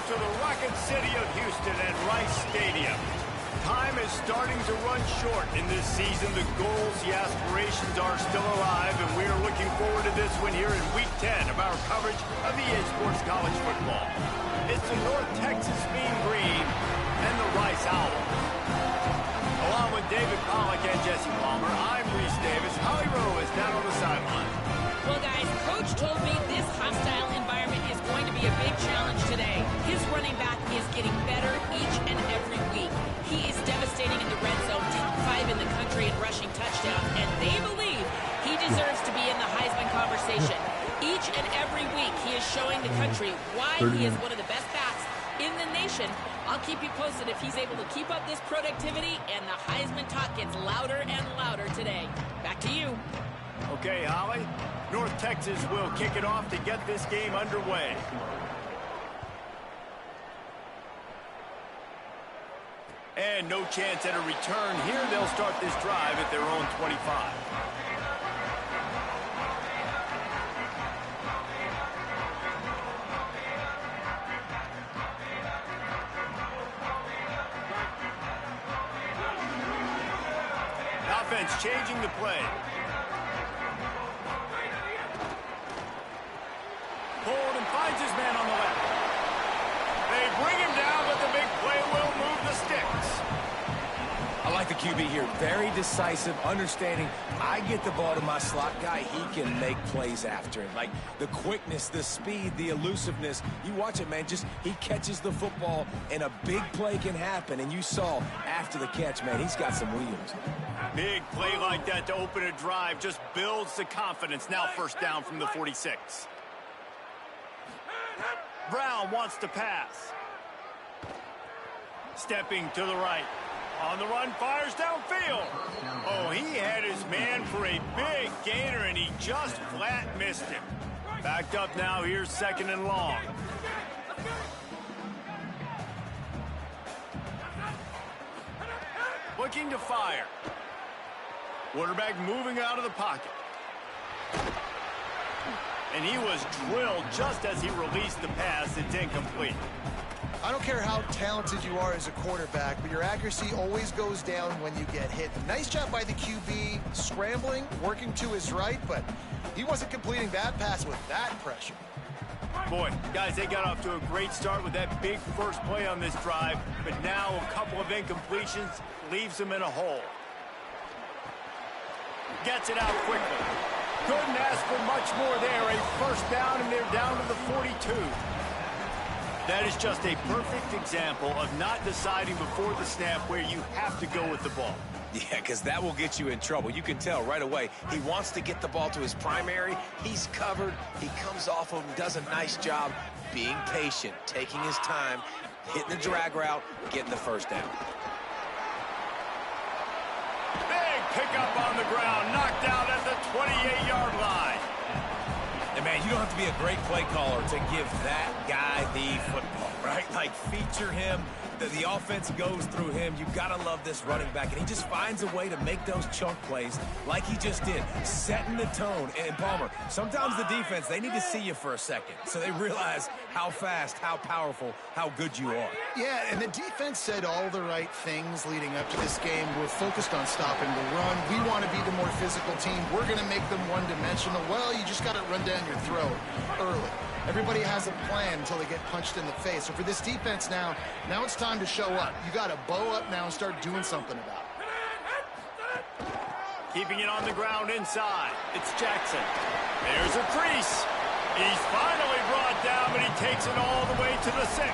to the Rocket City of Houston and Rice Stadium. Time is starting to run short in this season. The goals, the aspirations are still alive, and we are looking forward to this one here in Week 10 of our coverage of EA Sports College Football. It's the North Texas Mean Green and the Rice Owls. Along with David Pollack and Jesse Palmer, I'm Reese Davis. Holly Rowe is down on the sideline. Well, guys, Coach told me this hostile environment is going to be a big challenge today. His running back is getting better each and every week. He is devastating in the red zone, top 5 in the country in rushing touchdowns, and they believe he deserves to be in the Heisman conversation. Each and every week, he is showing the country why he is one of the best backs in the nation. I'll keep you posted if he's able to keep up this productivity, and the Heisman talk gets louder and louder today. Back to you. Okay, Holly. North Texas will kick it off to get this game underway. And no chance at a return here. They'll start this drive at their own 25. Offense changing the play. Hold and finds his man on the left. They bring him down, but the big play will move the sticks. I like the QB here. Very decisive, understanding I get the ball to my slot guy, he can make plays after it. Like the quickness, the speed, the elusiveness. You watch it, man, just he catches the football and a big play can happen. And you saw after the catch, man, he's got some wheels. Big play like that to open a drive just builds the confidence. Now first down from the 46. Brown wants to pass. Stepping to the right. On the run, fires downfield. Oh, he had his man for a big gainer, and he just flat missed him. Backed up now, here's second and long. Looking to fire. Quarterback moving out of the pocket. And he was drilled just as he released the pass. It's incomplete. I don't care how talented you are as a quarterback, but your accuracy always goes down when you get hit. Nice job by the QB, scrambling, working to his right, but he wasn't completing that pass with that pressure. Boy, guys, they got off to a great start with that big first play on this drive, but now a couple of incompletions leaves them in a hole. Gets it out quickly. Couldn't ask for much more there. A first down, and they're down to the 42. That is just a perfect example of not deciding before the snap where you have to go with the ball. Yeah, because that will get you in trouble. You can tell right away he wants to get the ball to his primary. He's covered. He comes off of him, does a nice job being patient, taking his time, hitting the drag route, getting the first down. Big pickup on the ground, knocked out at the 28-yard line. And, man, you don't have to be a great play caller to give that guy the football, right? Like, feature him. The offense goes through him. You've got to love this running back. And he just finds a way to make those chunk plays like he just did, setting the tone. And, Palmer, sometimes the defense, they need to see you for a second so they realize how fast, how powerful, how good you are. Yeah, and the defense said all the right things leading up to this game. We're focused on stopping the run. We want to be the more physical team. We're going to make them one-dimensional. Well, you just got to run down your throat early. Everybody has a plan until they get punched in the face. So for this defense now it's time to show up. You got to bow up now and start doing something about it. Keeping it on the ground inside. It's Jackson. There's a crease. He's finally brought down, but he takes it all the way to the 6.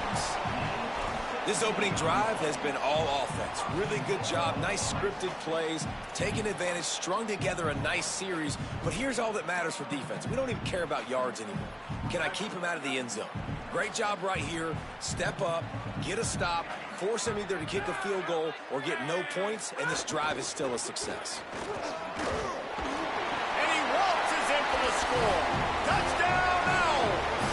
This opening drive has been all offense. Really good job, nice scripted plays, taking advantage, strung together a nice series. But here's all that matters for defense. We don't even care about yards anymore. Can I keep him out of the end zone? Great job right here. Step up, get a stop, force him either to kick a field goal or get no points, and this drive is still a success. And he waltzes in for the score. Touchdown, Owls!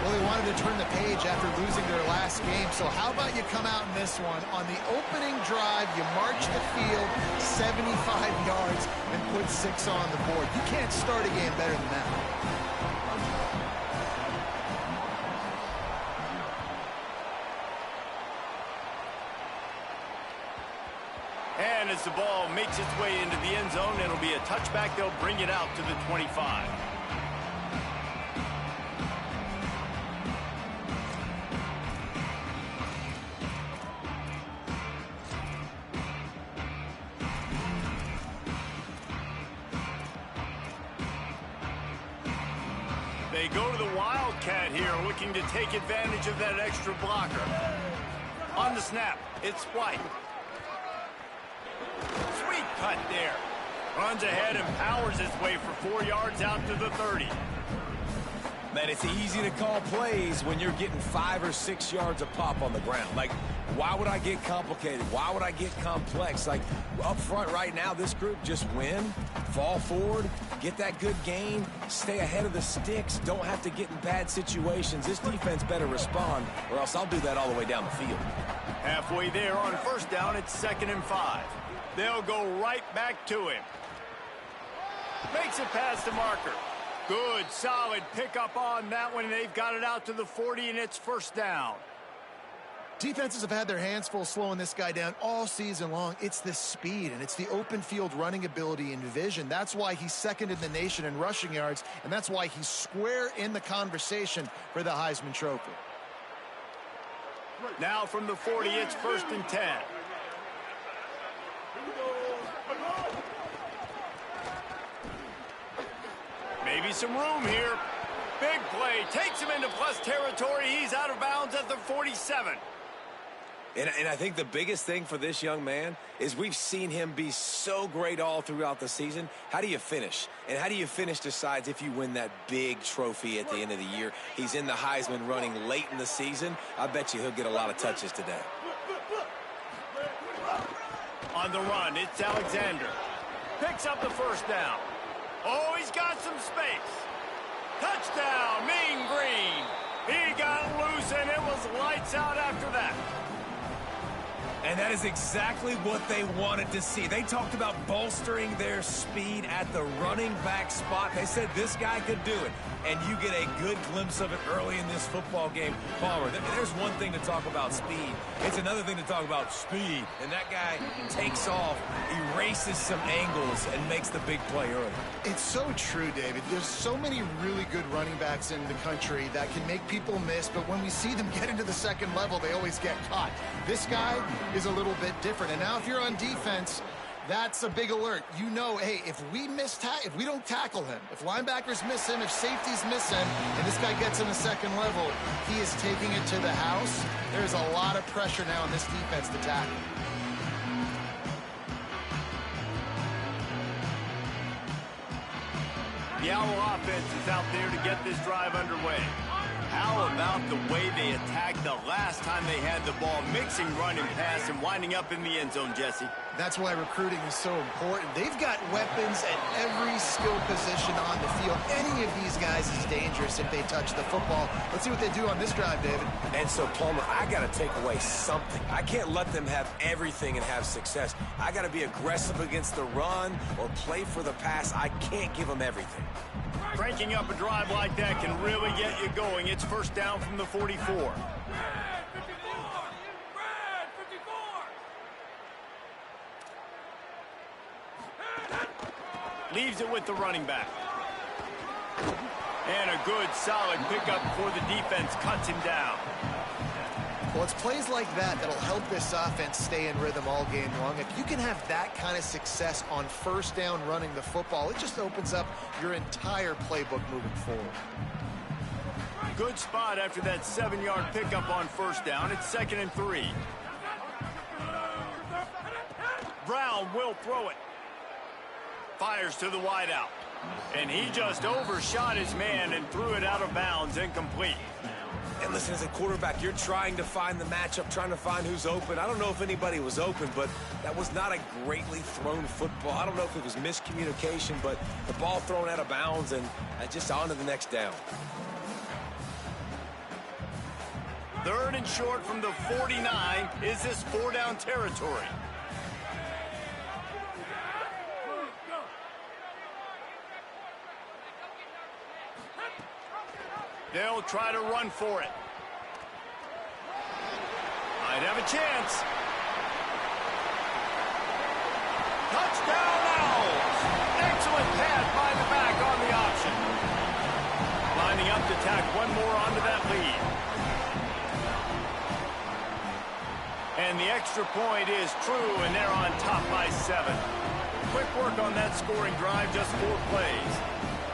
Well, they wanted to turn the page after losing their last game, so how about you come out in this one? On the opening drive, you march the field 75 yards and put 6 on the board. You can't start a game better than that. as the ball makes its way into the end zone. It'll be a touchback. They'll bring it out to the 25. They go to the Wildcat here, looking to take advantage of that extra blocker. On the snap, it's White. Sweet cut there. Runs ahead and powers his way for 4 yards out to the 30. Man, it's easy to call plays when you're getting 5 or 6 yards a pop on the ground. Like, why would I get complicated? Why would I get complex? Like, up front right now, this group just win, fall forward, get that good gain, stay ahead of the sticks, don't have to get in bad situations. This defense better respond, or else I'll do that all the way down the field. Halfway there on first down, it's 2nd and 5. They'll go right back to him. Makes it past the marker. Good, solid pickup on that one, and they've got it out to the 40, and it's first down. Defenses have had their hands full slowing this guy down all season long. It's the speed, and it's the open field running ability and vision. That's why he's second in the nation in rushing yards, and that's why he's square in the conversation for the Heisman Trophy. Now from the 40, it's 1st and 10. Maybe some room here. Big play. Takes him into plus territory. He's out of bounds at the 47. And I think the biggest thing for this young man is we've seen him be so great all throughout the season. How do you finish? And how do you finish decides if you win that big trophy at the end of the year. He's in the Heisman running late in the season. I bet you he'll get a lot of touches today. On the run, it's Alexander. Picks up the first down. Oh, he's got some space. Touchdown, Mean Green. He got loose, and it was lights out after that. And that is exactly what they wanted to see. They talked about bolstering their speed at the running back spot. They said this guy could do it. And you get a good glimpse of it early in this football game. Palmer, there's one thing to talk about speed. It's another thing to talk about speed. And that guy takes off, erases some angles, and makes the big play early. It's so true, David. There's so many really good running backs in the country that can make people miss, but when we see them get into the second level, they always get caught. This guy is a little bit different. And now if you're on defense, that's a big alert. You know, hey, if we don't tackle him, if linebackers miss him, if safeties miss him, and this guy gets in the second level, he is taking it to the house. There's a lot of pressure now on this defense to tackle. The Owl offense is out there to get this drive underway. How about the way they attacked the last time they had the ball, mixing run and pass and winding up in the end zone, Jesse? That's why recruiting is so important. They've got weapons at every skill position on the field. Any of these guys is dangerous if they touch the football. Let's see what they do on this drive, David. And so, Palmer, I got to take away something. I can't let them have everything and have success. I got to be aggressive against the run or play for the pass. I can't give them everything. Cranking up a drive like that can really get you going. It's first down from the 44. Leaves it with the running back. And a good, solid pickup before the defense cuts him down. Well, it's plays like that that'll help this offense stay in rhythm all game long. If you can have that kind of success on first down running the football, it just opens up your entire playbook moving forward. Good spot after that 7-yard pickup on first down. It's 2nd and 3. Brown will throw it. Fires to the wideout. And he just overshot his man and threw it out of bounds, incomplete. And listen, as a quarterback, you're trying to find the matchup, trying to find who's open. I don't know if anybody was open, but that was not a greatly thrown football. I don't know if it was miscommunication, but the ball thrown out of bounds and just on to the next down. 3rd and short from the 49. Is this 4-down territory? They'll try to run for it. Might have a chance. Touchdown Owls! Excellent pass by the back on the option. Lining up to tack one more onto that lead. And the extra point is true, and they're on top by 7. Quick work on that scoring drive, just 4 plays.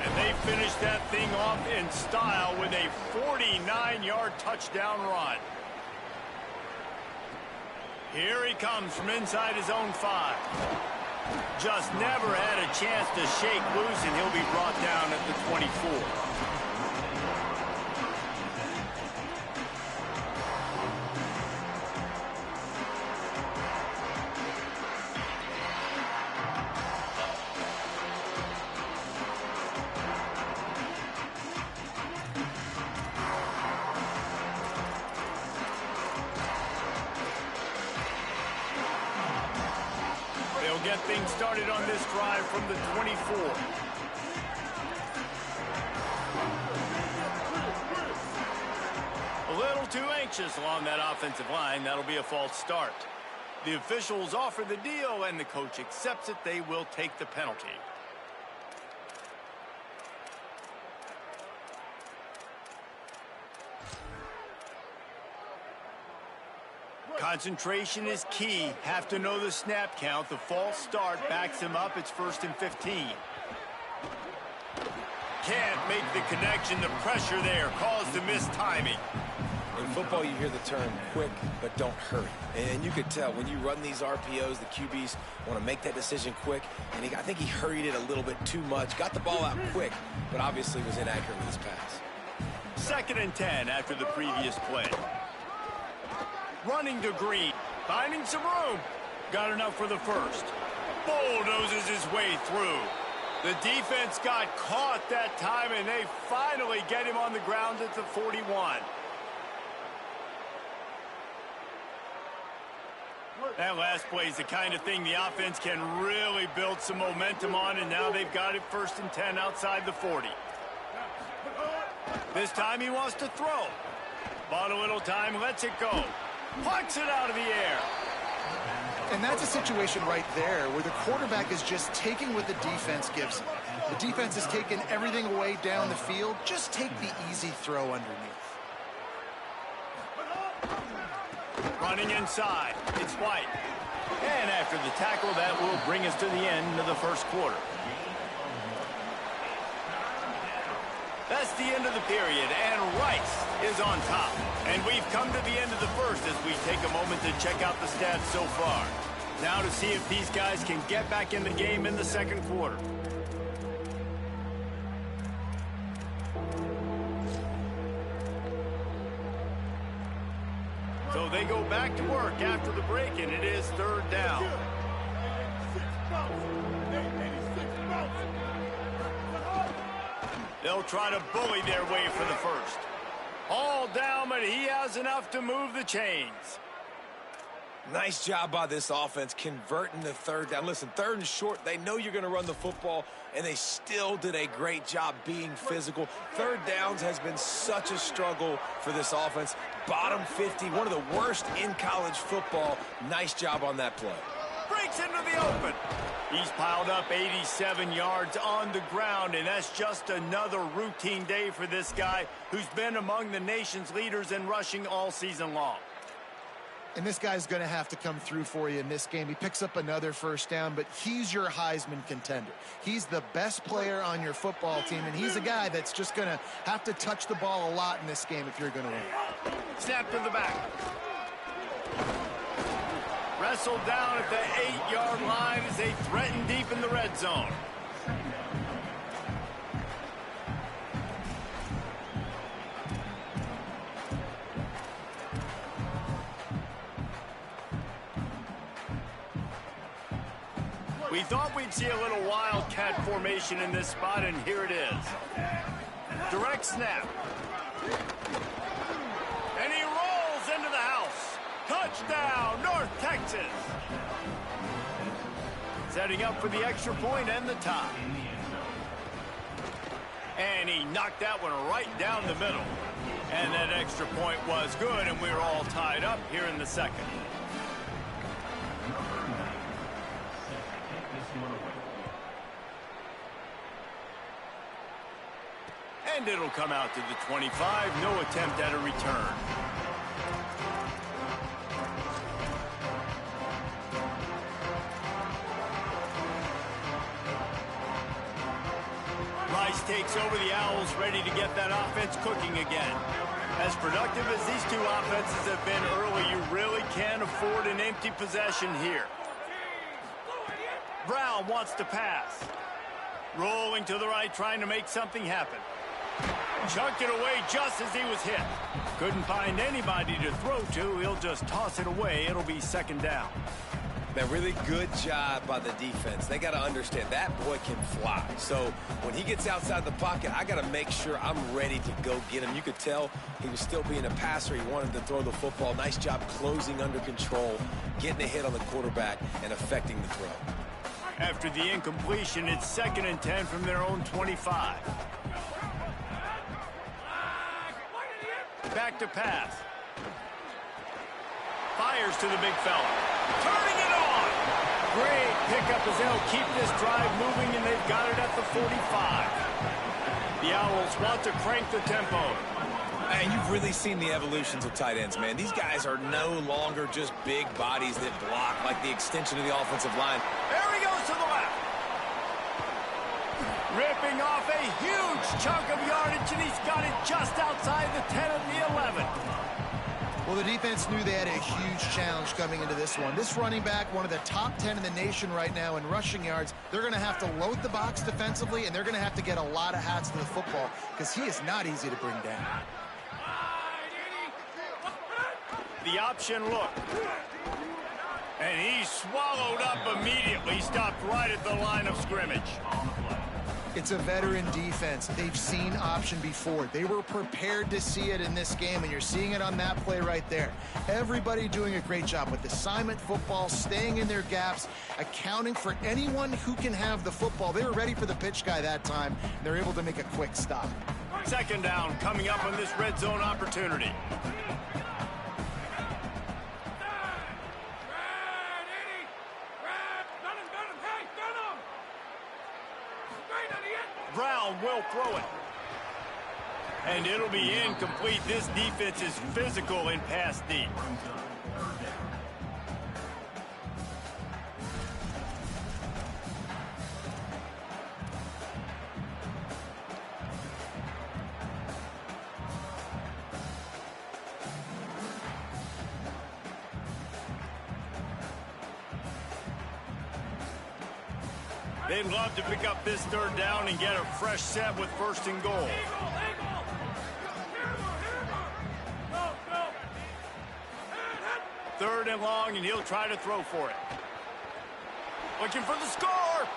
And they finished that thing off in style with a 49-yard touchdown run. Here he comes from inside his own 5. Just never had a chance to shake loose, and he'll be brought down at the 24. Get things started on this drive from the 24. A little too anxious along that offensive line. That'll be a false start. The officials offer the deal, and the coach accepts it. They will take the penalty. Concentration is key. Have to know the snap count. The false start backs him up. It's 1st and 15. Can't make the connection. The pressure there caused the missed timing. In football, you hear the term quick, but don't hurry. And you could tell when you run these RPOs, the QBs want to make that decision quick. And I think he hurried it a little bit too much. Got the ball out quick, but obviously was inaccurate with his pass. 2nd and 10 after the previous play. Running to Green, finding some room. Got enough for the first. Bulldozes his way through. The defense got caught that time, and they finally get him on the ground at the 41. That last play is the kind of thing the offense can really build some momentum on, and now they've got it 1st and 10 outside the 40. This time he wants to throw. Bought a little time, lets it go. Plucks it out of the air. And that's a situation right there where the quarterback is just taking what the defense gives him. The defense is taking everything away down the field. Just take the easy throw underneath. Running inside. It's White. And after the tackle, that will bring us to the end of the first quarter. That's the end of the period, and Rice is on top. And we've come to the end of the first as we take a moment to check out the stats so far. Now to see if these guys can get back in the game in the second quarter. So they go back to work after the break, and it is 3rd down. They'll try to bully their way for the first. All down, but he has enough to move the chains. Nice job by this offense converting the 3rd down. Listen, 3rd and short, they know you're going to run the football, and they still did a great job being physical. 3rd downs has been such a struggle for this offense. Bottom 50, one of the worst in college football. Nice job on that play. Breaks into the open. He's piled up 87 yards on the ground, and that's just another routine day for this guy who's been among the nation's leaders in rushing all season long. And this guy's going to have to come through for you in this game. He picks up another 1st down, but he's your Heisman contender. He's the best player on your football team, and he's a guy that's just going to have to touch the ball a lot in this game if you're going to win. Snap to the back. Wrestled down at the 8-yard line as they threaten deep in the red zone. We thought we'd see a little wildcat formation in this spot, and here it is. Direct snap. And he rolls into the house. Touchdown, North Texas. Setting up for the extra point and the tie. And he knocked that one right down the middle. And that extra point was good, and we're all tied up here in the second. And it'll come out to the 25. No attempt at a return. Rice takes over the Owls, ready to get that offense cooking again. As productive as these two offenses have been early, you really can't afford an empty possession here. Brown wants to pass. Rolling to the right, trying to make something happen. Chucked it away just as he was hit. Couldn't find anybody to throw to. He'll just toss it away. It'll be second down. Man, really good job by the defense. They got to understand that boy can fly. So when he gets outside the pocket, I got to make sure I'm ready to go get him. You could tell he was still being a passer. He wanted to throw the football. Nice job closing under control, getting a hit on the quarterback, and affecting the throw. After the incompletion, it's 2nd and 10 from their own 25. Back to pass. Fires to the big fella. Turning it on. Great pickup as they'll keep this drive moving, and they've got it at the 45. The Owls want to crank the tempo. And you've really seen the evolutions of tight ends, man. These guys are no longer just big bodies that block like the extension of the offensive line. There he goes to the left. Ripping off a huge chunk of yardage, and he's got it just outside the 10 of the 11. Well, the defense knew they had a huge challenge coming into this one. This running back, one of the top 10 in the nation right now in rushing yards, they're going to have to load the box defensively, and they're going to have to get a lot of hats to the football because he is not easy to bring down. The option look. And he's swallowed up immediately. Stopped right at the line of scrimmage. It's a veteran defense. They've seen option before. They were prepared to see it in this game, and you're seeing it on that play right there. Everybody doing a great job with assignment football, staying in their gaps, accounting for anyone who can have the football. They were ready for the pitch guy that time, and they're able to make a quick stop. 2nd down coming up on this red zone opportunity. Brown will throw it. And it'll be incomplete. This defense is physical in pass deep. They'd love to pick up this 3rd down and get a fresh set with 1st and goal. Third and long, and he'll try to throw for it. Looking for the score.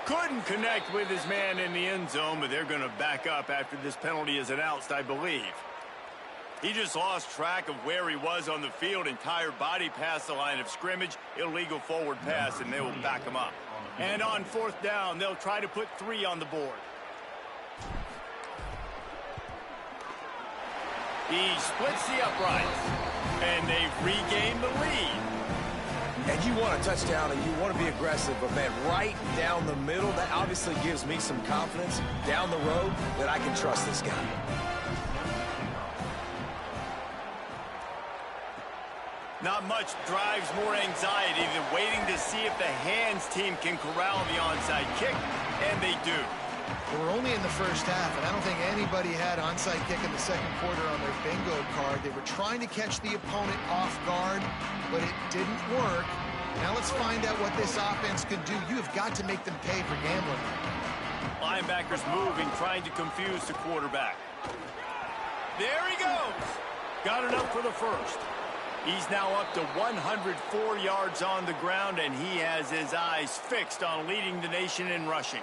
Couldn't connect with his man in the end zone, but they're going to back up after this penalty is announced, I believe. He just lost track of where he was on the field. Entire body past the line of scrimmage. Illegal forward pass, and they will back him up. And on 4th down, they'll try to put 3 on the board. He splits the uprights, and they've regained the lead. And you want a touchdown, and you want to be aggressive, but, man, right down the middle, that obviously gives me some confidence down the road that I can trust this guy. Not much drives more anxiety than waiting to see if the hands team can corral the onside kick, and they do. We're only in the first half, and I don't think anybody had onside kick in the 2nd quarter on their bingo card. They were trying to catch the opponent off guard, but it didn't work. Now let's find out what this offense can do. You have got to make them pay for gambling. Linebackers moving, trying to confuse the quarterback. There he goes. Got it up for the 1st. He's now up to 104 yards on the ground, and he has his eyes fixed on leading the nation in rushing.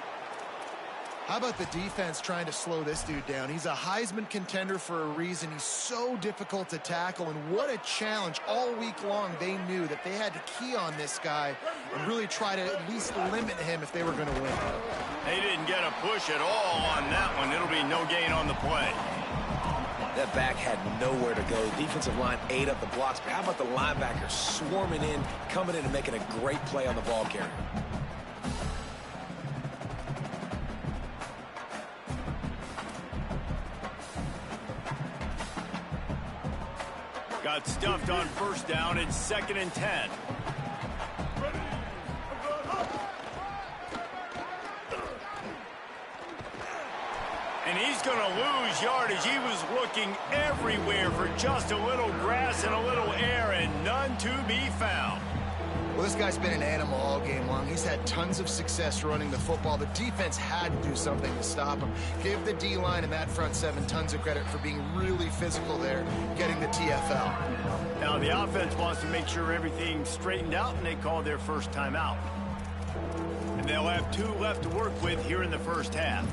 How about the defense trying to slow this dude down? He's a Heisman contender for a reason. He's so difficult to tackle, and what a challenge. All week long, they knew that they had to key on this guy and really try to at least limit him if they were going to win. They didn't get a push at all on that one. It'll be no gain on the play. That back had nowhere to go. Defensive line ate up the blocks. But how about the linebackers swarming in, coming in and making a great play on the ball carrier? Got stuffed on first down. It's 2nd and 10. And he's going to lose yardage. He was looking everywhere for just a little grass and a little air, and none to be found. Well, this guy's been an animal all game long. He's had tons of success running the football. The defense had to do something to stop him. Give the D-line and that front seven tons of credit for being really physical there, getting the TFL. Now, the offense wants to make sure everything's straightened out, and they call their first timeout. And they'll have 2 left to work with here in the first half.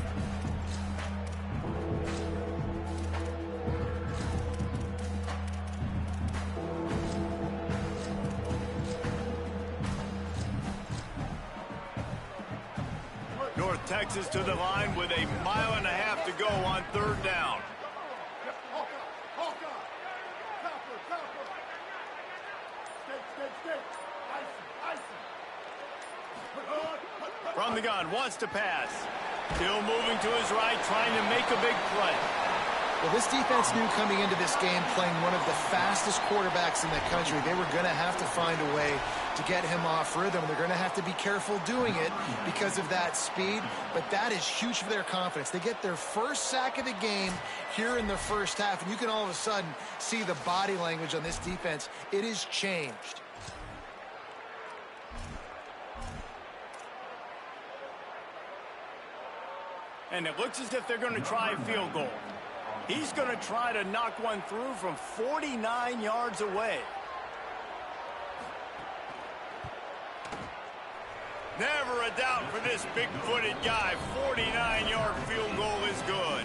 North Texas to the line with 1.5 miles to go on 3rd down. From the gun, wants to pass. Still moving to his right, trying to make a big play. Well, this defense knew coming into this game, playing one of the fastest quarterbacks in the country, they were going to have to find a way to get him off rhythm. They're going to have to be careful doing it because of that speed, but that is huge for their confidence. They get their first sack of the game here in the first half, and you can all of a sudden see the body language on this defense. It is changed. And it looks as if they're going to try a field goal. He's going to try to knock one through from 49 yards away. Never a doubt for this big-footed guy. 49-yard field goal is good.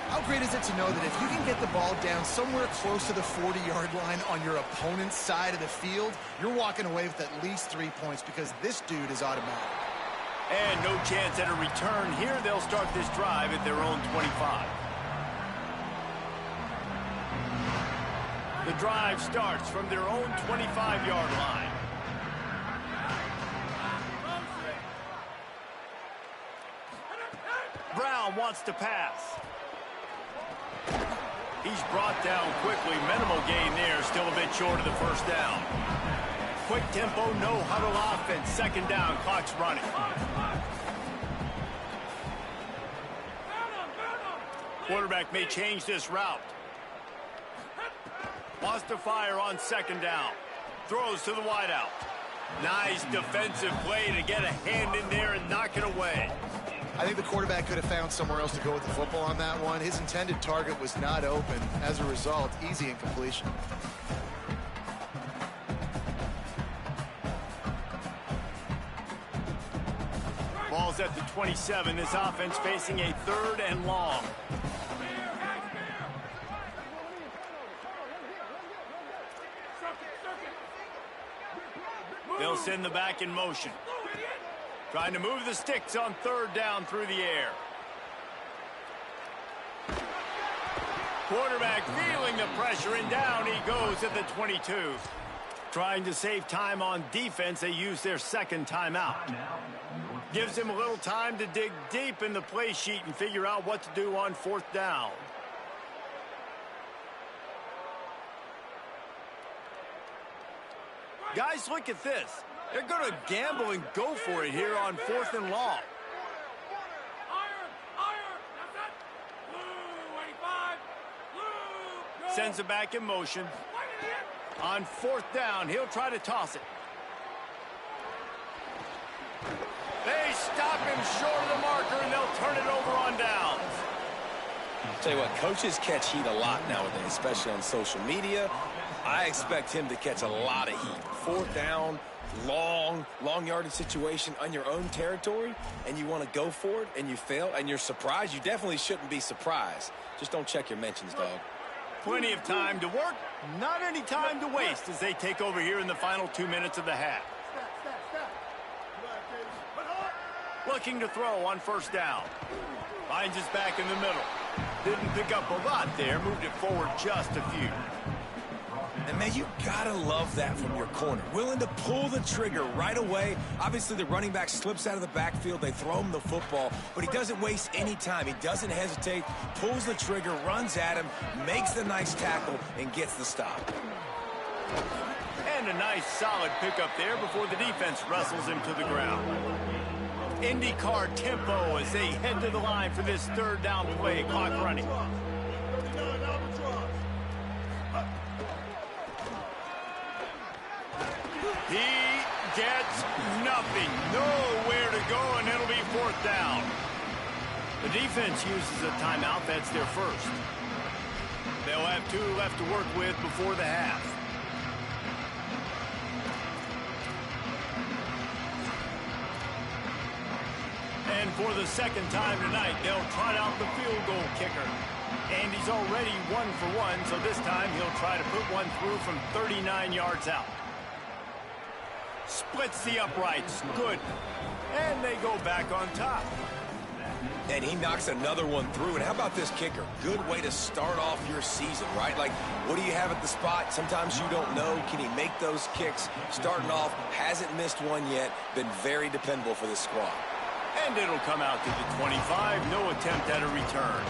How great is it to know that if you can get the ball down somewhere close to the 40-yard line on your opponent's side of the field, you're walking away with at least 3 points because this dude is automatic. And no chance at a return here. They'll start this drive at their own 25. The drive starts from their own 25-yard line. Brown wants to pass. He's brought down quickly. Minimal gain there. Still a bit short of the first down. Quick tempo, no huddle offense. 2nd down, clock's running. Quarterback may change this route. Wants to fire on 2nd down. Throws to the wideout. Nice defensive play to get a hand in there and knock it away. I think the quarterback could have found somewhere else to go with the football on that one. His intended target was not open. As a result, easy incompletion. Ball's at the 27. This offense facing a 3rd and long. They'll send the back in motion. Trying to move the sticks on 3rd down through the air. Quarterback feeling the pressure, and down he goes at the 22. Trying to save time on defense, they use their 2nd timeout. Gives him a little time to dig deep in the play sheet and figure out what to do on 4th down. Guys, look at this. They're going to gamble and go for it here on 4th and long. Sends it back in motion. On 4th down, he'll try to toss it. They stop him short of the marker, and they'll turn it over on downs. I'll tell you what, coaches catch heat a lot nowadays, especially on social media. I expect him to catch a lot of heat. 4th down, long yardage situation on your own territory, and you want to go for it, and you fail, and you're surprised. You definitely shouldn't be surprised. Just don't check your mentions, dog. Plenty of time to work, not any time to waste as they take over here in the final 2 minutes of the half. Looking to throw on 1st down. Finds his back in the middle. Didn't pick up a lot there, moved it forward just a few. And, man, you gotta love that from your corner. Willing to pull the trigger right away. Obviously, the running back slips out of the backfield. They throw him the football, but he doesn't waste any time. He doesn't hesitate, pulls the trigger, runs at him, makes the nice tackle, and gets the stop. And a nice, solid pickup there before the defense wrestles him to the ground. IndyCar tempo as they head to the line for this third down play. Clock running. He gets nothing. Nowhere to go, and it'll be fourth down. The defense uses a timeout. That's their first. They'll have 2 left to work with before the half. And for the second time tonight, they'll trot out the field goal kicker. And he's already 1 for 1, so this time he'll try to put one through from 39 yards out. Splits the uprights. Good. And they go back on top. And he knocks another one through. And how about this kicker? Good way to start off your season, right? Like, what do you have at the spot? Sometimes you don't know. Can he make those kicks? Starting off, hasn't missed one yet. Been very dependable for this squad. And it'll come out to the 25. No attempt at a return.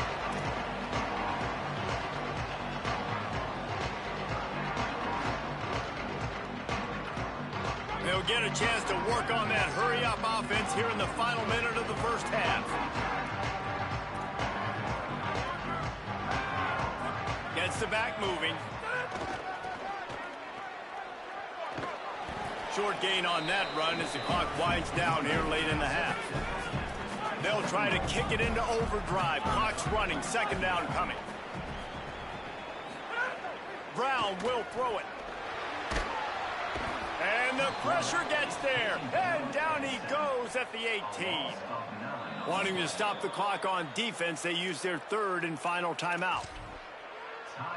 They'll get a chance to work on that hurry-up offense here in the final minute of the first half. Gets the back moving. Short gain on that run as the clock winds down here late in the half. They'll try to kick it into overdrive. Clock's running. Second down coming. Brown will throw it. And the pressure gets there. And down he goes at the 18. Wanting to stop the clock on defense, they use their third and final timeout.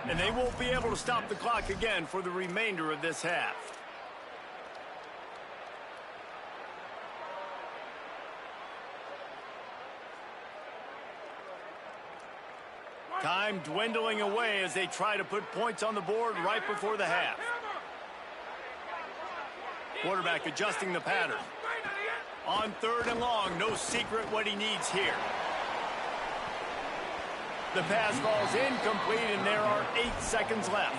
And they won't be able to stop the clock again for the remainder of this half. Time dwindling away as they try to put points on the board right before the half. Quarterback adjusting the pattern. On third and long, no secret what he needs here. The pass falls incomplete, and there are 8 seconds left.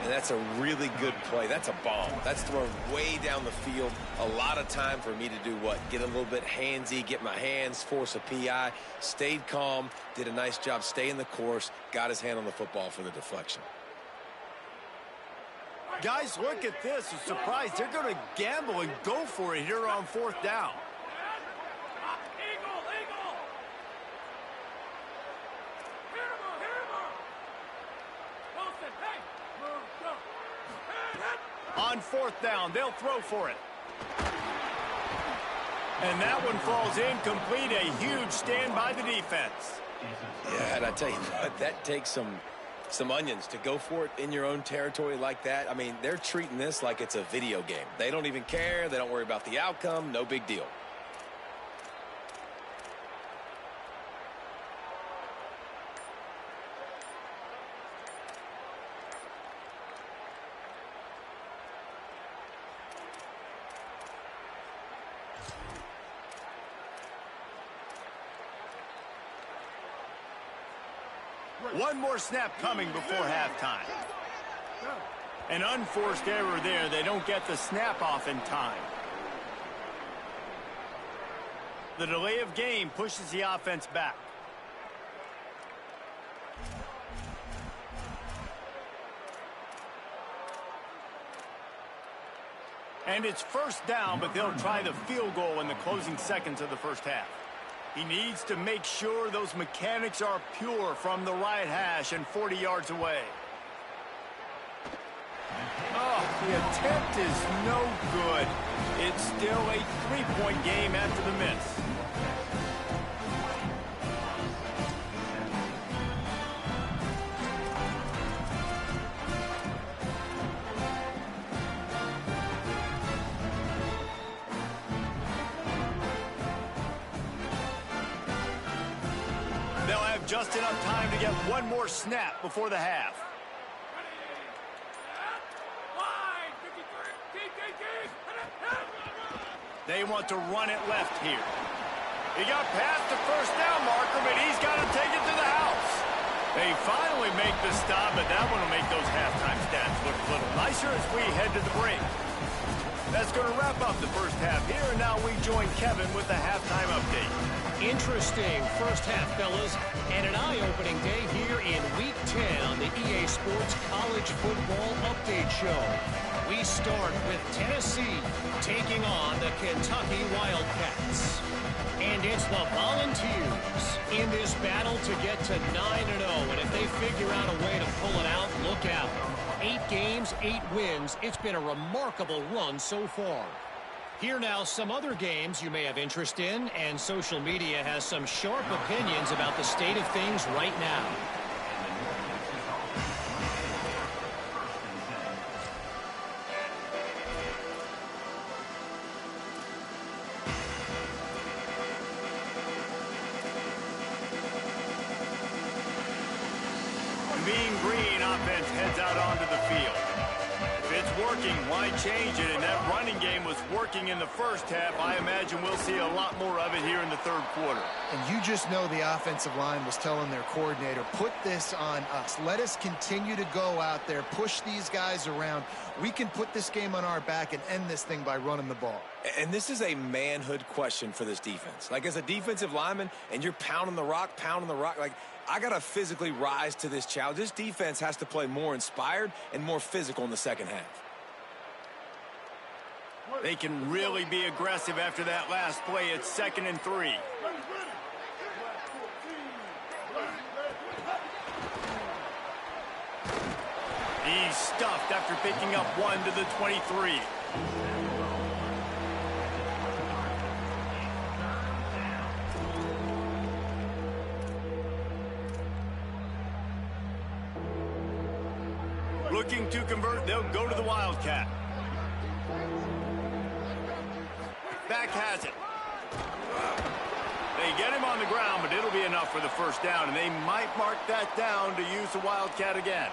And that's a really good play. That's a bomb. That's thrown way down the field. A lot of time for me to do what? Get a little bit handsy, get my hands, force a PI. Stayed calm, did a nice job staying the course, got his hand on the football for the deflection. Guys, look at this. I'm surprised they're going to gamble and go for it here on fourth down. On fourth down, they'll throw for it. And that one falls incomplete. A huge stand by the defense. Yeah, and I tell you what, that takes some onions to go for it in your own territory like that. I mean, they're treating this like it's a video game. They don't even care. They don't worry about the outcome. No big deal. One more snap coming before halftime. An unforced error there. They don't get the snap off in time. The delay of game pushes the offense back. And it's first down, but they'll try the field goal in the closing seconds of the first half. He needs to make sure those mechanics are pure from the right hash and 40 yards away. Oh, the attempt is no good. It's still a 3-point game after the miss. Just enough time to get one more snap before the half. They want to run it left here. He got past the first down marker, but he's got to take it to the house. They finally make the stop, but that one will make those halftime stats look a little nicer as we head to the break. That's going to wrap up the first half here, and now we join Kevin with the halftime update. Interesting first half, fellas, and an eye-opening day here in Week 10 on the EA Sports College Football Update Show. We start with Tennessee taking on the Kentucky Wildcats. And it's the Volunteers in this battle to get to 9-0. And if they figure out a way to pull it out, look out. 8 games, 8 wins. It's been a remarkable run so far. Here now some other games you may have interest in, and social media has some sharp opinions about the state of things right now. Mean Green offense heads out onto the field. If it's working, why change it? And that running game was working in the first half. I imagine we'll see a lot more of it here in the third quarter. And you just know the offensive line was telling their coordinator, put this on us. Let us continue to go out there, push these guys around. We can put this game on our back and end this thing by running the ball. And this is a manhood question for this defense. Like, as a defensive lineman, and you're pounding the rock, like, I got to physically rise to this challenge. This defense has to play more inspired and more physical in the second half. They can really be aggressive after that last play. It's 2nd and 3. He's stuffed after picking up 1 to the 23. Looking to convert, they'll go to the Wildcat. Back has it. They get him on the ground, but it'll be enough for the first down, and they might mark that down to use the Wildcat again.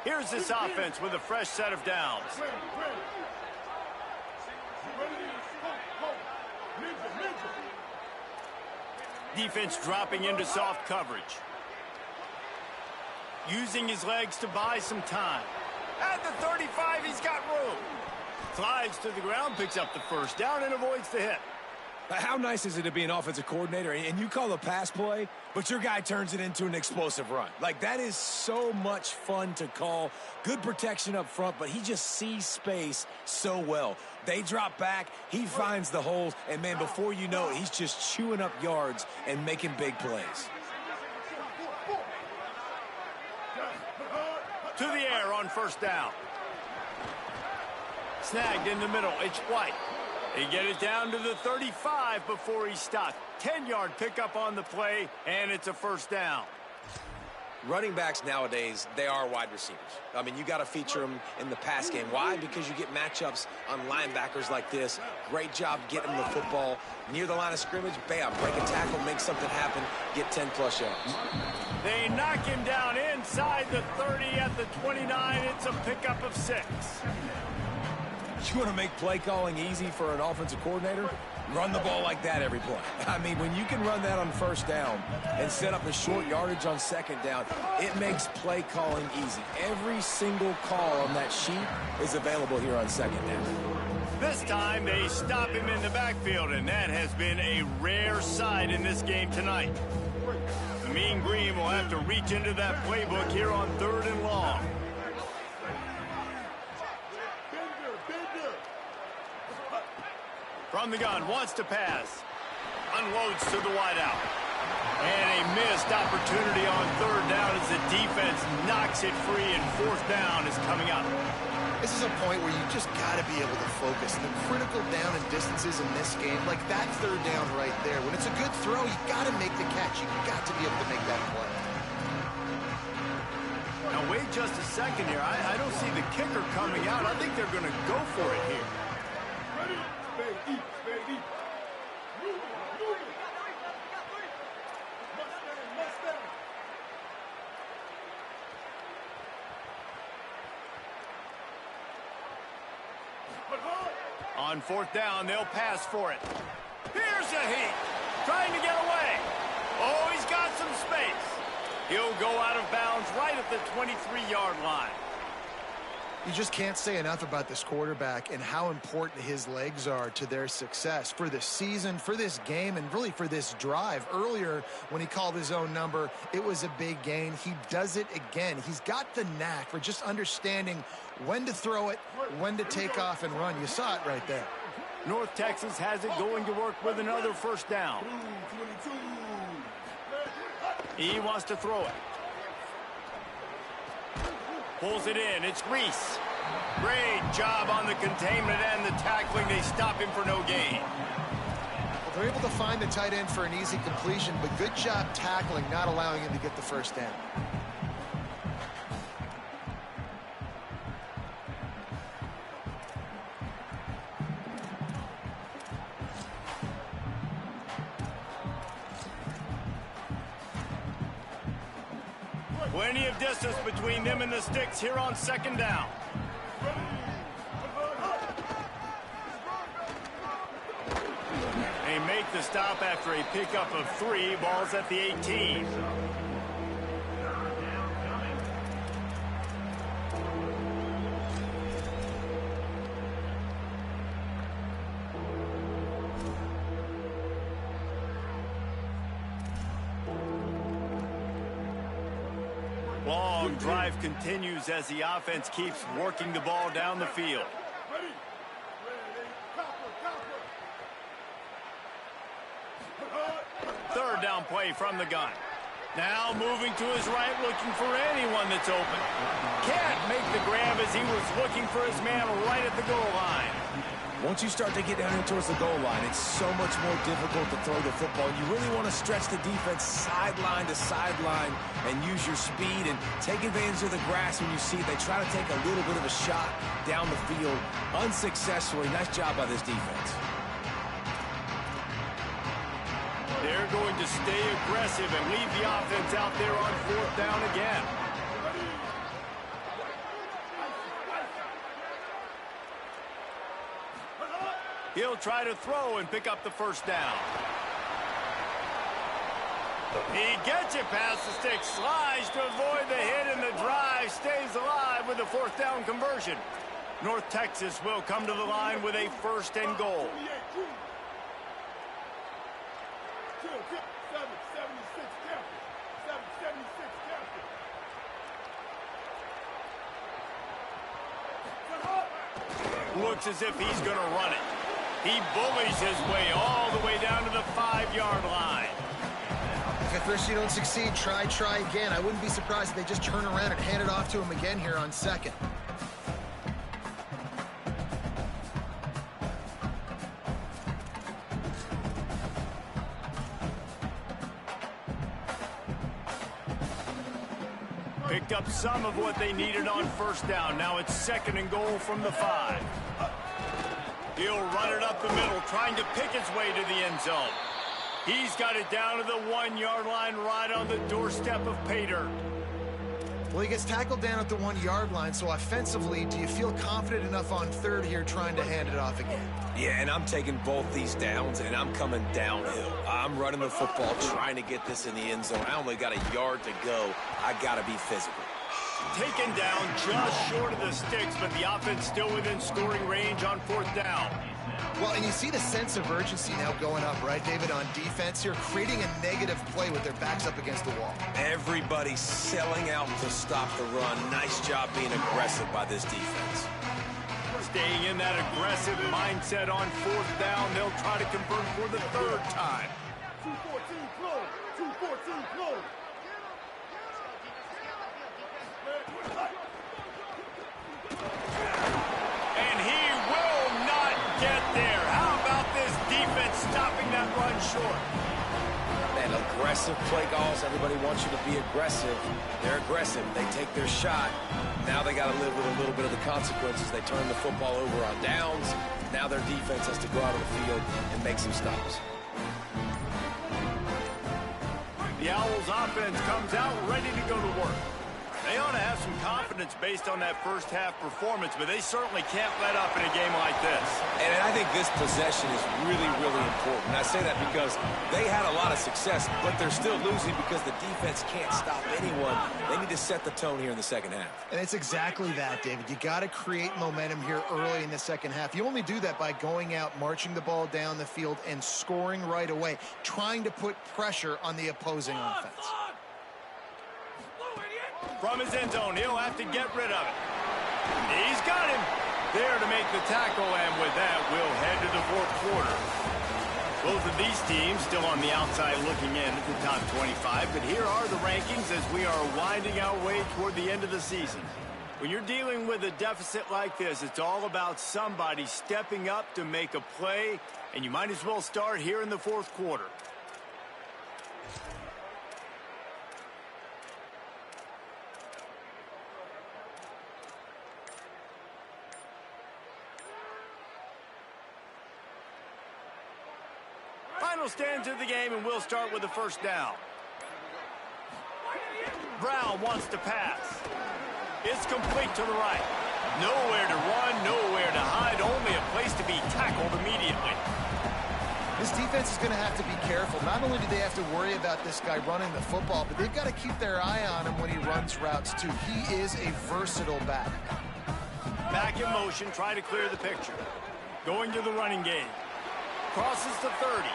Here's this offense with a fresh set of downs. Defense dropping into soft coverage. Using his legs to buy some time. At the 35, he's got room. Slides to the ground, picks up the first down, and avoids the hit. How nice is it to be an offensive coordinator and you call a pass play, but your guy turns it into an explosive run? Like, that is so much fun to call. Good protection up front, but he just sees space so well. They drop back, he finds the holes, and, man, before you know it, he's just chewing up yards and making big plays. To the air on first down. Snagged in the middle. It's White. They get it down to the 35 before he stopped. 10-yard pickup on the play, and it's a first down. Running backs nowadays, they are wide receivers. I mean, you got to feature them in the pass game. Why? Because you get matchups on linebackers like this. Great job getting them the football near the line of scrimmage. Bam, break a tackle, make something happen, get 10-plus yards. They knock him down inside the 30 at the 29. It's a pickup of 6. You want to make play calling easy for an offensive coordinator? Run the ball like that every play. I mean, when you can run that on first down and set up a short yardage on second down, it makes play calling easy. Every single call on that sheet is available here on second down. This time they stop him in the backfield, and that has been a rare sight in this game tonight. The Mean Green will have to reach into that playbook here on 3rd and long. From the gun, wants to pass. Unloads to the wideout. And a missed opportunity on 3rd down as the defense knocks it free, and 4th down is coming up. This is a point where you just got to be able to focus. The critical down and distances in this game, like that 3rd down right there. When it's a good throw, you got to make the catch. You got to be able to make that play. Now, wait just a second here. I don't see the kicker coming out. I think they're going to go for it here. On fourth down, they'll pass for it. Here's a heat. Trying to get away. Oh, he's got some space. He'll go out of bounds right at the 23-yard line. You just can't say enough about this quarterback and how important his legs are to their success for this season, for this game, and really for this drive. Earlier, when he called his own number, it was a big gain. He does it again. He's got the knack for just understanding when to throw it, when to take off and run. You saw it right there. North Texas has it going to work with another first down. He wants to throw it. Pulls it in. It's Reese. Great job on the containment and the tackling. They stop him for no gain. Well, they're able to find the tight end for an easy completion, but good job tackling, not allowing him to get the first down. Plenty of distance between them and the sticks here on second down. They make the stop after a pickup of 3. Ball's at the 18. Long drive continues as the offense keeps working the ball down the field. Third down play from the gun. Now moving to his right, looking for anyone that's open. Can't make the grab as he was looking for his man right at the goal line. Once you start to get down here towards the goal line, it's so much more difficult to throw the football. You really want to stretch the defense sideline to sideline and use your speed and take advantage of the grass when you see it. They try to take a little bit of a shot down the field unsuccessfully. Nice job by this defense. They're going to stay aggressive and leave the offense out there on fourth down again. He'll try to throw and pick up the first down. He gets it past the stick, slides to avoid the hit, and the drive stays alive with a fourth down conversion. North Texas will come to the line with a first and goal. Looks as if he's going to run it. He bullies his way all the way down to the 5-yard line. If at first you don't succeed, try again. I wouldn't be surprised if they just turn around and hand it off to him again here on second. Picked up some of what they needed on first down. Now it's second and goal from the 5. He'll run it up the middle, trying to pick his way to the end zone. He's got it down to the 1-yard line right on the doorstep of pay dirt. Well, he gets tackled down at the 1-yard line, so offensively, do you feel confident enough on third here trying to hand it off again? Yeah, and I'm taking both these downs, and I'm coming downhill. I'm running the football, trying to get this in the end zone. I only got a yard to go. I got to be physical. Taken down just short of the sticks, but the offense still within scoring range on fourth down. Well, and you see the sense of urgency now going up, right, David, on defense here, creating a negative play with their backs up against the wall. Everybody's selling out to stop the run. Nice job being aggressive by this defense. Staying in that aggressive mindset on fourth down, they'll try to convert for the third time. 2-14 close. 2-14 close. And he will not get there. How about this defense stopping that run short? Man, aggressive play calls. Everybody wants you to be aggressive. They're aggressive. They take their shot. Now they got to live with a little bit of the consequences. They turn the football over on downs. Now their defense has to go out of the field and make some stops. The Owls offense comes out ready to go to work. They ought to have some confidence based on that first half performance, but they certainly can't let up in a game like this. And I think this possession is really, really important. And I say that because they had a lot of success, but they're still losing because the defense can't stop anyone. They need to set the tone here in the second half. And it's exactly that, David. You got to create momentum here early in the second half. You only do that by going out, marching the ball down the field, and scoring right away, trying to put pressure on the opposing offense. From his end zone, he'll have to get rid of it. He's got him there to make the tackle, and with that, we'll head to the fourth quarter. Both of these teams still on the outside looking in at the top 25, but here are the rankings as we are winding our way toward the end of the season. When you're dealing with a deficit like this, it's all about somebody stepping up to make a play, and you might as well start here in the fourth quarter. Final stands of the game, and we'll start with the first down. Brown wants to pass. It's complete to the right. Nowhere to run, nowhere to hide, only a place to be tackled immediately. This defense is going to have to be careful. Not only do they have to worry about this guy running the football, but they've got to keep their eye on him when he runs routes, too. He is a versatile back. Back in motion, try to clear the picture. Going to the running game. Crosses the 30.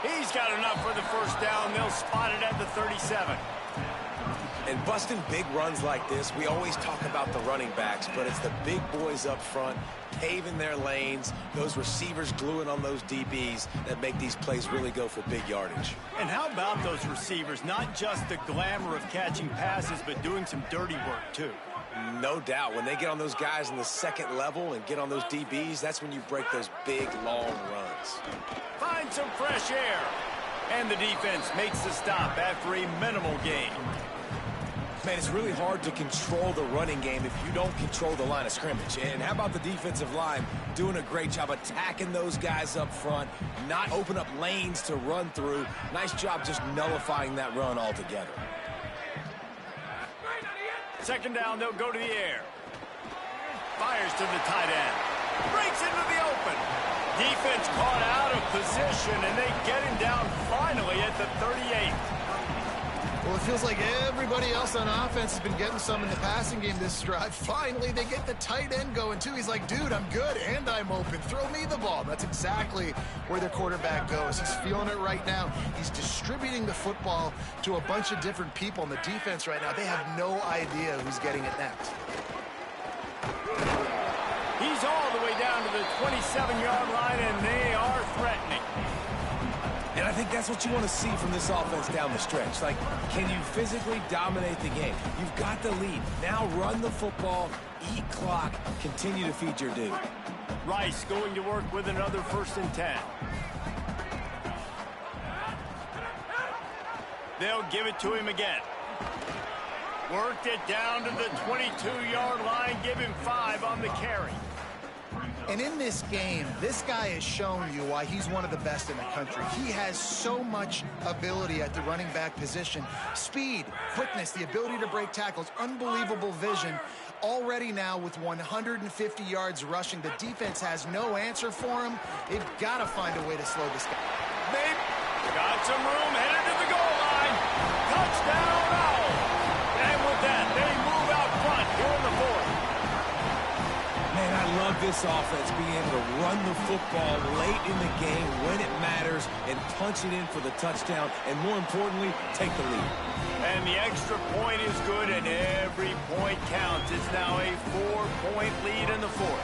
He's got enough for the first down. They'll spot it at the 37. And busting big runs like this, we always talk about the running backs, but it's the big boys up front, paving their lanes, those receivers gluing on those DBs that make these plays really go for big yardage. And how about those receivers? Not just the glamour of catching passes, but doing some dirty work, too. No doubt. When they get on those guys in the second level and get on those DBs, that's when you break those big, long runs. Find some fresh air. And the defense makes the stop after a minimal gain. Man, it's really hard to control the running game if you don't control the line of scrimmage. And how about the defensive line doing a great job attacking those guys up front, not open up lanes to run through. Nice job just nullifying that run altogether. Second down, they'll go to the air. Fires to the tight end. Breaks into the open. Defense caught out of position, and they get him down finally at the 38. Well, it feels like everybody else on offense has been getting some in the passing game this drive. Finally, they get the tight end going, too. He's like, dude, I'm good, and I'm open. Throw me the ball. That's exactly where the quarterback goes. He's feeling it right now. He's distributing the football to a bunch of different people in the defense right now. They have no idea who's getting it next. He's all the way down to the 27-yard line, and they are threatening. And I think that's what you want to see from this offense down the stretch. Like, can you physically dominate the game? You've got the lead. Now run the football, eat clock, continue to feed your dude. Rice going to work with another 1st and 10. They'll give it to him again. Worked it down to the 22-yard line. Give him 5 on the carry. And in this game, this guy has shown you why he's one of the best in the country. He has so much ability at the running back position. Speed, quickness, the ability to break tackles, unbelievable vision. Already now with 150 yards rushing, the defense has no answer for him. They've got to find a way to slow this guy. They've got some room headed to the goal line. Touchdown, Owl. And with that, they move out front here in the fourth. Man, I love this offense being able to run the football late in the game when it matters and punch it in for the touchdown, and more importantly, take the lead. And the extra point is good, and every point counts. It's now a 4-point lead in the fourth.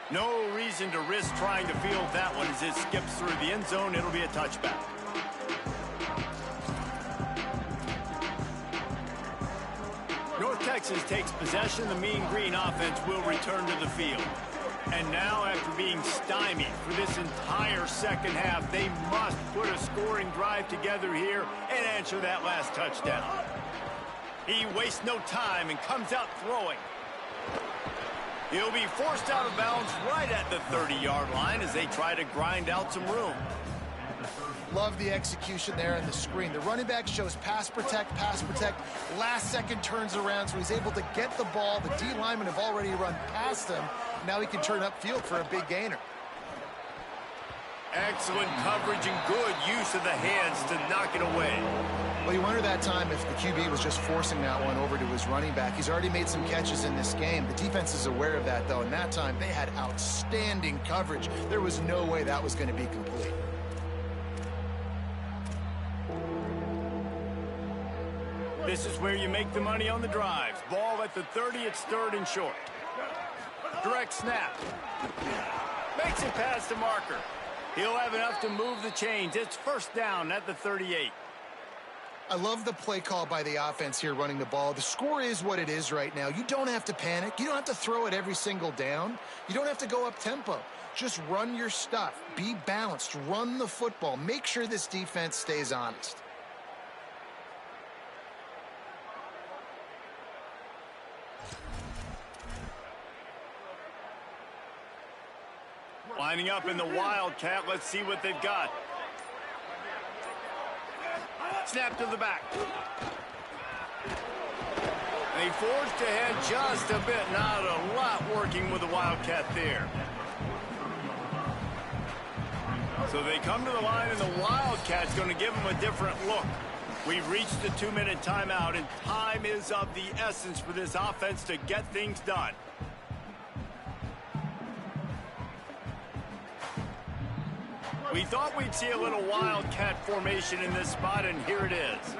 No reason to risk trying to field that one as it skips through the end zone. It'll be a touchback. North Texas takes possession. The Mean Green offense will return to the field. And now, after being stymied for this entire second half, they must put a scoring drive together here and answer that last touchdown. He wastes no time and comes out throwing. He'll be forced out of bounds right at the 30-yard line as they try to grind out some room. Love the execution there in the screen. The running back shows pass protect, last second turns around, so he's able to get the ball. The D linemen have already run past him. Now he can turn upfield for a big gainer. Excellent coverage and good use of the hands to knock it away. Well, you wonder that time if the QB was just forcing that one over to his running back. He's already made some catches in this game. The defense is aware of that, though, and that time they had outstanding coverage. There was no way that was going to be complete. This is where you make the money on the drives. Ball at the 30, it's 3rd and short. Direct snap. Makes it past the marker. He'll have enough to move the chains. It's 1st down at the 38. I love the play call by the offense here running the ball. The score is what it is right now. You don't have to panic. You don't have to throw it every single down. You don't have to go up tempo. Just run your stuff. Be balanced. Run the football. Make sure this defense stays honest. Lining up in the Wildcat. Let's see what they've got. Snap to the back. They forged ahead just a bit. Not a lot working with the Wildcat there. So they come to the line, and the Wildcat's going to give them a different look. We've reached the 2-minute timeout, and time is of the essence for this offense to get things done. We thought we'd see a little Wildcat formation in this spot, and here it is.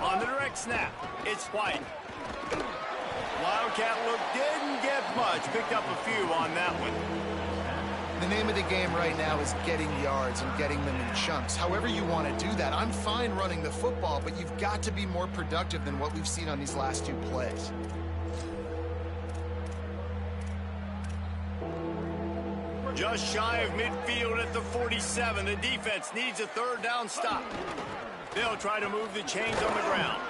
On the direct snap, it's White. Wildcat look didn't get much. Picked up a few on that one. The name of the game right now is getting yards and getting them in chunks. However you want to do that. I'm fine running the football, but you've got to be more productive than what we've seen on these last 2 plays. Just shy of midfield at the 47. The defense needs a 3rd down stop. They'll try to move the chains on the ground.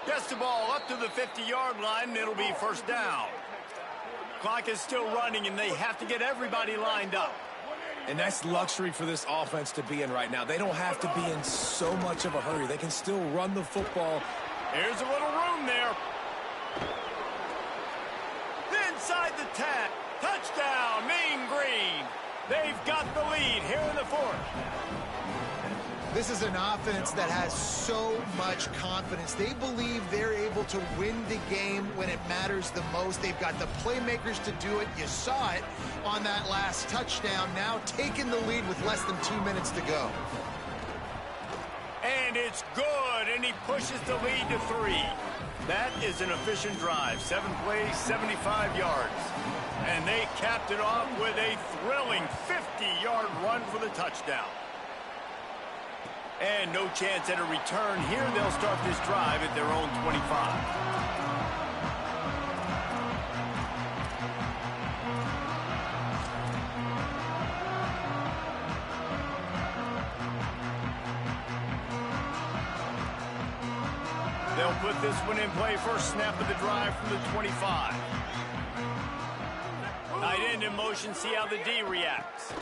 Gets the ball up to the 50-yard line, and it'll be 1st down. Clock is still running, and they have to get everybody lined up. And that's luxury for this offense to be in right now. They don't have to be in so much of a hurry. They can still run the football. Here's a little room there. Inside the tag. Touchdown, Mean Green. They've got the lead here in the 4th. This is an offense that has so much confidence. They believe they're able to win the game when it matters the most. They've got the playmakers to do it. You saw it on that last touchdown. Now taking the lead with less than 2 minutes to go. And it's good, and he pushes the lead to 3. That is an efficient drive. 7 plays, 75 yards. And they capped it off with a thrilling 50-yard run for the touchdown. And no chance at a return here. They'll start this drive at their own 25. They'll put this one in play. First snap of the drive from the 25. Tight end in motion. See how the D reacts.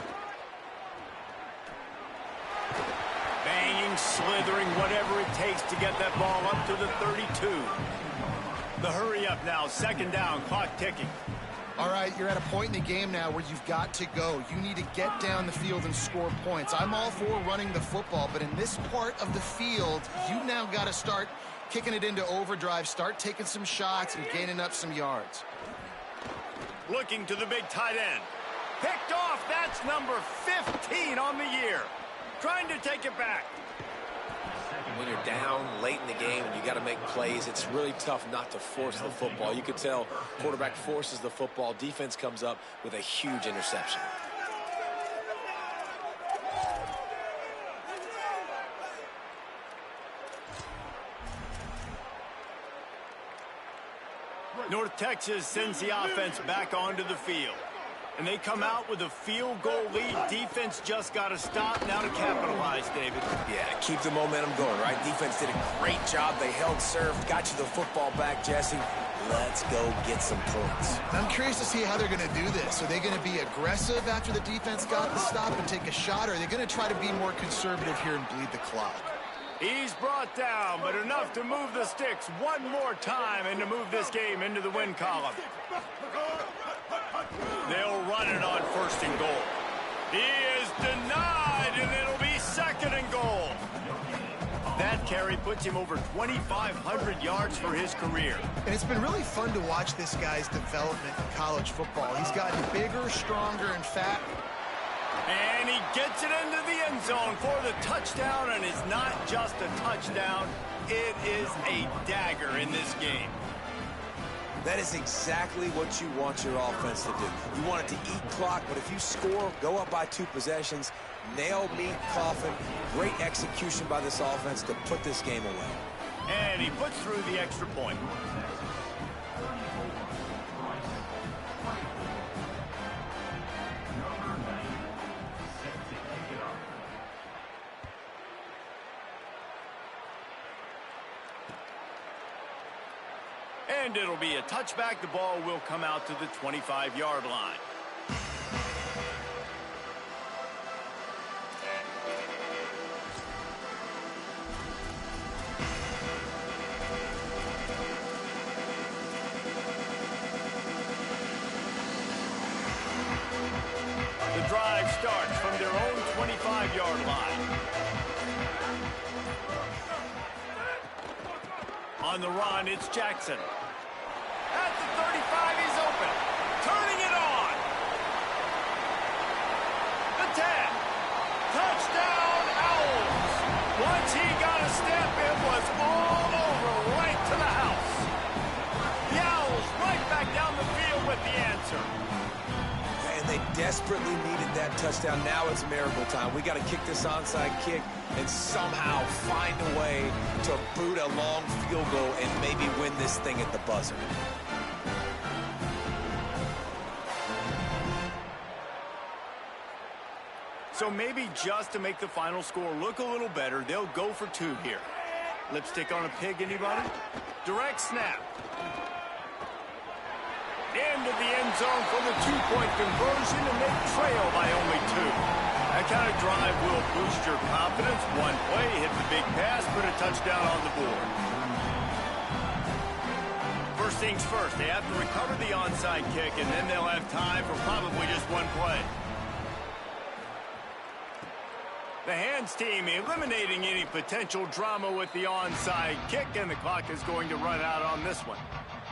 Banging, slithering, whatever it takes to get that ball up to the 32. The hurry up now. 2nd down. Clock ticking. All right, you're at a point in the game now where you've got to go. You need to get down the field and score points. I'm all for running the football, but in this part of the field, you now got to start kicking it into overdrive, start taking some shots and gaining up some yards. Looking to the big tight end. Picked off. That's number 15 on the year. Trying to take it back. When you're down late in the game and you got to make plays, it's really tough not to force the football. You could tell quarterback forces the football. Defense comes up with a huge interception. North Texas sends the offense back onto the field. And they come out with a field goal lead. Defense just got to stop now to capitalize, David. Yeah, keep the momentum going, right? Defense did a great job. They held serve, got you the football back, Jesse. Let's go get some points. I'm curious to see how they're going to do this. Are they going to be aggressive after the defense got the stop and take a shot, or are they going to try to be more conservative here and bleed the clock? He's brought down, but enough to move the sticks one more time and to move this game into the win column. They'll run it on 1st and goal. He is denied, and it'll be 2nd and goal. That carry puts him over 2,500 yards for his career. And it's been really fun to watch this guy's development in college football. He's gotten bigger, stronger, and fat. And he gets it into the end zone for the touchdown, and it's not just a touchdown. It is a dagger in this game. That is exactly what you want your offense to do. You want it to eat clock, but if you score, go up by 2 possessions, nail, meet, coffin. Great execution by this offense to put this game away. And he puts through the extra point. And it'll be a touchback. The ball will come out to the 25-yard line. The drive starts from their own 25-yard line. On the run, it's Jackson. At the 35, he's open. Turning it on. The 10. Touchdown, Owls. Once he got a step, it was all over right to the house. The Owls right back down the field with the answer. And they desperately needed that touchdown. Now it's miracle time. We got to kick this onside kick and somehow find a way to boot a long field goal and maybe win this thing at the buzzer. So maybe just to make the final score look a little better, they'll go for 2 here. Lipstick on a pig, anybody? Direct snap. Into the end zone for the 2-point conversion, and they trail by only 2. That kind of drive will boost your confidence. One play, hit the big pass, put a touchdown on the board. First things first, they have to recover the onside kick, and then they'll have time for probably just 1 play. The hands team eliminating any potential drama with the onside kick, and the clock is going to run out on this one.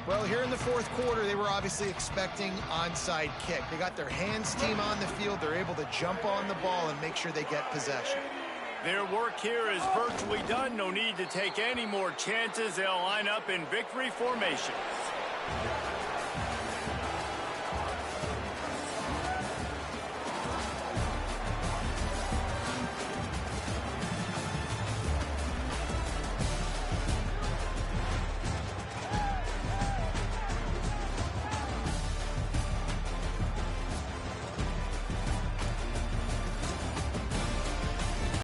Well, here in the 4th quarter, they were obviously expecting onside kick. They got their hands team on the field. They're able to jump on the ball and make sure they get possession. Their work here is virtually done. No need to take any more chances. They'll line up in victory formations.